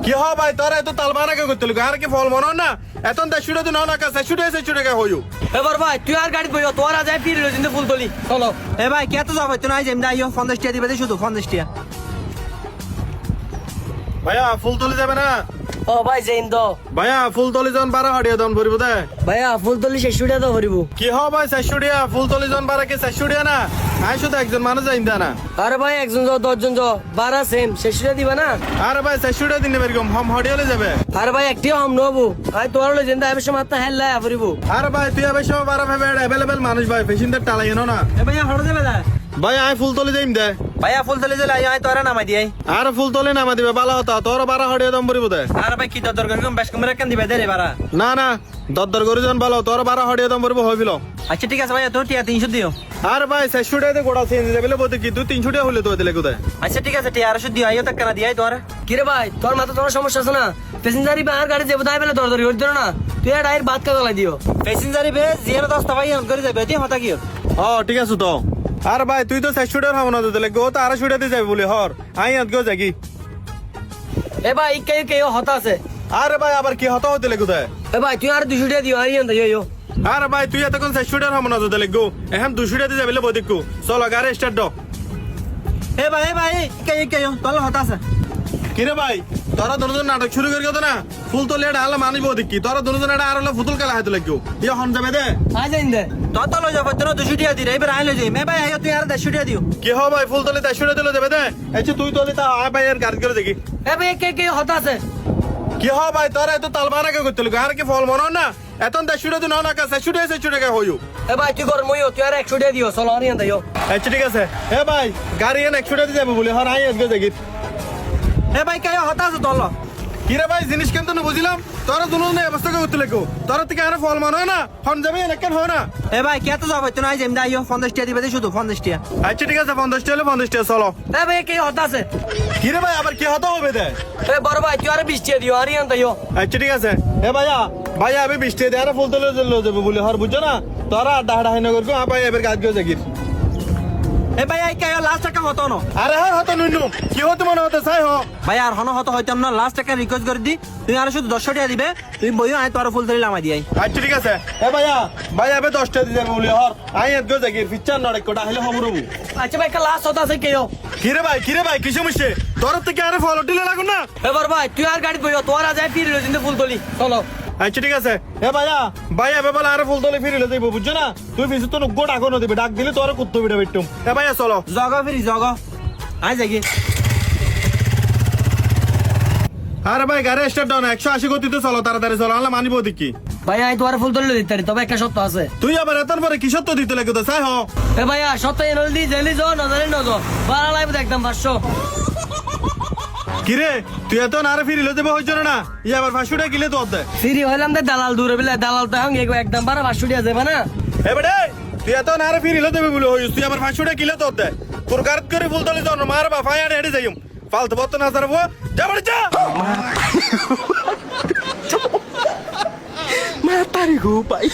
কি হ ভাই তোরা এত তালবানা কে করতে লাগো আর কি ফল মনো না এতন দেশুড়ে তো না কা সেশুড়ে কে হইও এবার ভাই তুই আর গাড়ি বইও তোরা যায় ফিরে কিন্তু ফুল তুলি চলো। এ ভাই কে তো যাবো তুই নাই যেমন আইও 50 টাকা দিবে শুধু 50 টাকা। ভাইয়া ফুল তুলি যাবে না ও ভাই জেন দো ভাইয়া ফুল তুলি জন 12 হাড়িয়া দন ভরিব দে ভাইয়া ফুল তুলি শেষুড়ে তো ভরিব। কি হ ভাই সেশুড়িয়া ফুল তুলি জন 12 কে সেশুড়িয়া না আই শুধু একজন মানুষ যাইন না আরে ভাই একজন যাও 10 জন যাও 12 সেম শেষুড়ে দিবা না। আরে ভাই সেশুড়িয়া দিনে বেরগম হম হড়িয়ালে যাবে আরে ভাই একটিও হাম নবু আই তোর লই জেন্দা আইবে সময় তা হেল্লা ভরিব। আরে ভাই তুই আবে সব 12 ভাবে अवेलेबल মানুষ ভাই পেশেন্টের টালাই এনো না এ ভাইয়া হড় দেবে না ভাই আই ফুল তুলি যাইম দে ভাইয়া ফুল তুলে দিলে আই তোরা নামাই দিই। আর ফুল তুলি নামা দিবে বালা হতা তোর 12 হাড়িয়া দম ভরিব দে। আরে ভাই কি দরকার কম বেশ কম রাখেন দিবে দে রে বাড়া। না না দর করে জন ভালো তোর 12 হাড়িয়া দম ভরিব হইবিল। আচ্ছা ঠিক আছে ভাইয়া তোর টিয়া 300 দিও। আর ভাই সেশুড়িয়াতে গোড়া চেঞ্জ যাবে বলতে কি 2-300 টাকা হইলে তো দিলে কোথায় আচ্ছা ঠিক আছে টিয়া 200 দিও আইও তাক না দিই তোর। কিরে ভাই তোর মাথা তোমার সমস্যা আছে না প্যাসেঞ্জারি বা আর গাড়ি যাবো তাই বেলা দরদরি হইতো না তুই আর ডাইর বাদ কাজ দিও। প্যাসেঞ্জারি বে জিয়ার 10 টা ভাই অন করে যাবে তুই হতা কি ও ঠিক আছে তো আর ভাই তুই তো সেশুড়িয়ার হব না তো দিলে গো তো আর শুড়িয়াতে যাবে বলে হর আই আত গো যাগি। এ ভাই কে কে হতা আছে। আরে ভাই আবার কি হতা হতে কোথায় এ ভাই তুই আর 200 টাকা দিও আইন দিও। আরে ভাই তুই এতক্ষণ সেশুড়িয়ার হব না তো দিলে গো এখন 200 টাকাতে যাবে বলে দেখো চলো গাড়ি স্টার্ট দাও। এ ভাই কে তোর হতা আছে। কিরে ভাই তোরা দুজন নাটক শুরু করে গেতো না ফুল তো লেট আলে মানিব দেখি তোরা দুজন এটা আর হলো ফুতুল খেলা হাতে লাগো ইয়ে হন যাবে দে আই যাইন দে তোর তো লই যাব তোর 200 টাকা দিই এবার আইলো যাই মে ভাই আইও তুই আর 100 টাকা দিও। কি হ ভাই ফুল তলে 100 দিলে যাবে দে আচ্ছা তুই তো তা আয় ভাই আর গাড়ি করে দেখি। এ ভাই কে হতা আছে। কি হ ভাই তোরা এত তালবানা কে করতে লাগো আর কি ফল মনো না এতন 100 তো না কা 100 টাকা হইও। এ ভাই তুই গরম হইও তুই আর 100 টাকা দিও চলো আরিয়ান দিও। আচ্ছা ঠিক আছে এ ভাই গাড়ি এনে 100 টাকা যাবে বলে হর আই আজকে দেখি। এ ভাই কে হতা আছে তোর কিরে ভাই জিনিস কেন তো বুঝিলাম তোরা দুজন অবস্থা করতে লাগো তোরা থেকে আর ফল মনে হয় না হন যাবে কেন হয় না। এ ভাই কে তো যাবো তুই নাই যেমন আইও 50 টাকা দিবে শুধু 50 টাকা। আচ্ছা ঠিক আছে 50 টাকা 50 টাকা চলো। এ ভাই কে হতা আছে। কিরে ভাই আবার কি হতো হবে দে এ বড় ভাই তুই আর 20 টাকা দিও আরিয়ান দিও। আচ্ছা ঠিক আছে এ ভাইয়া আমি 20 টাকা দিয়ে আর ফুল তুলে যাবে বলে হর বুঝছো না তোরা ডাহা হাই না করবো ভাই এবার গাছ গিয়ে যাগির। এ ভাই আই কে লাস্ট টাকা হতো না। আরে হ্যাঁ হতো নুনু কি হতো মনে হতো চাই হ ভাই আর হনো হতো হইতাম না লাস্ট টাকা রিকোয়েস্ট করে দি তুই আর শুধু 100 টাকা দিবে তুমি বইও আই তোর ফুল তুলে লামাই দিই। আচ্ছা ঠিক আছে এ ভাইয়া এবার 10 টাকা দিয়ে যাবে বলে হর আই এত গিয়ে যাগির ফিচার নড়ে কোটা হলে হমরবু। আচ্ছা ভাই লাস্ট হতা আছে কেও। কিরে ভাই কি সমস্যা তোর থেকে আর ফল উঠিলে লাগো না। এবার ভাই তুই আর গাড়ি বইও তোরা যায় ফিরে কিন্তু ফুল তুলি চলো। আচ্ছা ঠিক আছে এ ভাইয়া এবার আর ফুল তুলে ফিরিলে যাইব বুঝছো না তুই বেশি তো নগ্য ডাকো না দিবে ডাক দিলে তোর কুত্তো বিটা বেটুম। এ ভাইয়া চলো জগা ফিরি জগা আই যাগি। আরে ভাই গাড়ি স্টার্ট ডাউন 180 গতিতে চলো তাড়াতাড়ি চলো আল্লাহ মানিব দেখি। ভাই আই তোর ফুল তুলে দিতে পারি তবে একটা সত্য আছে। তুই আবার এতন পরে কি সত্য দিতে লাগে তো চাই হ। এ ভাইয়া সত্য এনল দি জেলি যাও না জানি না যাও বাড়া লাইব একদম 500। কিরে তুই এত না ফিরিলে দেবে হইছ না ই আবার 500 টাকা কিলে তো দে ফিরি হইলাম দে দালাল দূরে বিলে দালাল তো হঙ্গে একদম বাড়া 500 টাকা যাবে না। এ বেডে তুই এত না ফিরিলে দেবে বলে হইছ তুই আবার 500 টাকা কিলে তো দে তোর গারত করে ফুল তলে যাও মার বাবা আড়ে হেডে যাইম ফালতু বত না জারবো যা বড় যা মা তারি গো পাই।